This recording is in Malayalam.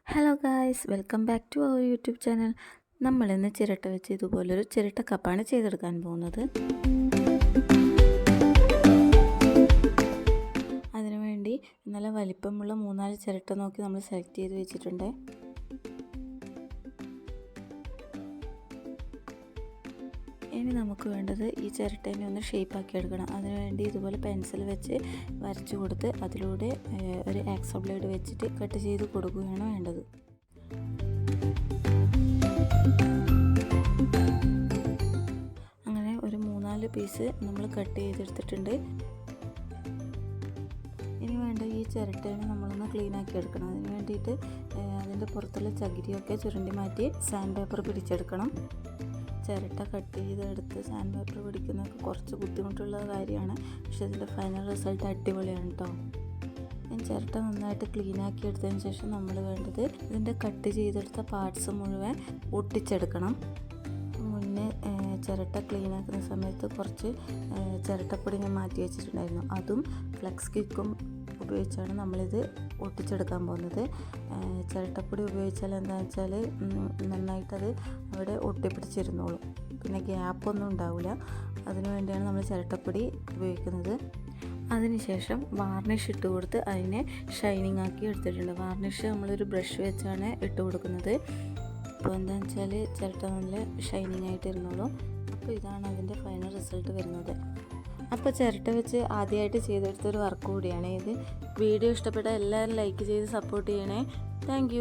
Hello guys, welcome back to our YouTube channel. നമ്മളിന്ന് ചിരട്ട വെച്ച് ഇതുപോലൊരു ചിരട്ട കപ്പാണ് ചെയ്തെടുക്കാൻ പോകുന്നത്. അതിനുവേണ്ടി നല്ല വലിപ്പമുള്ള 3-4 ചിരട്ട നോക്കി നമ്മൾ സെലക്ട് ചെയ്ത് വെച്ചിട്ടുണ്ട്. ഇനി നമുക്ക് വേണ്ടത് ഈ ചിരട്ടേനെ ഒന്ന് ഷേപ്പാക്കി എടുക്കണം. അതിനുവേണ്ടി ഇതുപോലെ പെൻസിൽ വെച്ച് വരച്ചു കൊടുത്ത് അതിലൂടെ ഒരു ആക്സോ ബ്ലേഡ് വെച്ചിട്ട് കട്ട് ചെയ്ത് കൊടുക്കുകയാണ് വേണ്ടത്. അങ്ങനെ ഒരു 3-4 പീസ് നമ്മൾ കട്ട് ചെയ്തെടുത്തിട്ടുണ്ട്. ഇനി വേണ്ട ഈ ചിരട്ടേനെ നമ്മളൊന്ന് ക്ലീൻ ആക്കി എടുക്കണം. അതിന് വേണ്ടിയിട്ട് അതിൻ്റെ പുറത്തുള്ള ചകിരിയൊക്കെ ചുരുണ്ടി മാറ്റി സാൻഡ് പേപ്പർ പിടിച്ചെടുക്കണം. ചിരട്ട കട്ട് ചെയ്തെടുത്ത് സാൻഡ് പേപ്പർ പിടിക്കുന്നതൊക്കെ കുറച്ച് ബുദ്ധിമുട്ടുള്ള കാര്യമാണ്, പക്ഷേ ഇതിൻ്റെ ഫൈനൽ റിസൾട്ട് അടിപൊളിയാണ് കേട്ടോ. ചിരട്ട നന്നായിട്ട് ക്ലീൻ ആക്കി എടുത്തതിന് ശേഷം നമ്മൾ വേണ്ടത് ഇതിൻ്റെ കട്ട് ചെയ്തെടുത്ത പാർട്സ് മുഴുവൻ ഒട്ടിച്ചെടുക്കണം. മുന്നേ ചിരട്ട ക്ലീൻ ആക്കുന്ന സമയത്ത് കുറച്ച് ചിരട്ടപ്പൊടി ഞാൻ മാറ്റി വെച്ചിട്ടുണ്ടായിരുന്നു. അതും ഫ്ലെക്സ് കിക്കും ഉപയോഗിച്ചാണ് നമ്മളിത് ഒട്ടിച്ചെടുക്കാൻ പോകുന്നത്. ചിരട്ടപ്പൊടി ഉപയോഗിച്ചാൽ എന്താണെന്ന് വെച്ചാൽ നന്നായിട്ടത് അവിടെ ഒട്ടിപ്പിടിച്ചിരുന്നോളും, പിന്നെ ഗ്യാപ്പൊന്നും ഉണ്ടാവില്ല. അതിനു വേണ്ടിയാണ് നമ്മൾ ചിരട്ടപ്പൊടി ഉപയോഗിക്കുന്നത്. അതിനുശേഷം വാർണിഷ് ഇട്ട് കൊടുത്ത് അതിനെ ഷൈനിങ് ആക്കി എടുത്തിട്ടുണ്ട്. വാർണിഷ് നമ്മളൊരു ബ്രഷ് വെച്ചാണ് ഇട്ട് കൊടുക്കുന്നത്. അപ്പോൾ എന്താണെന്ന് വെച്ചാൽ ചിരട്ട നല്ല ഷൈനിങ് ആയിട്ട് ഇരുന്നോളും. അപ്പോൾ ഇതാണ് അതിൻ്റെ ഫൈനൽ റിസൾട്ട് വരുന്നത്. അപ്പോൾ ചിരട്ട വെച്ച് ആദ്യമായിട്ട് ചെയ്തെടുത്തൊരു വർക്ക് കൂടിയാണ് ഇത്. വീഡിയോ ഇഷ്ടപ്പെട്ട എല്ലാവരും ലൈക്ക് ചെയ്ത് സപ്പോർട്ട് ചെയ്യണേ. താങ്ക്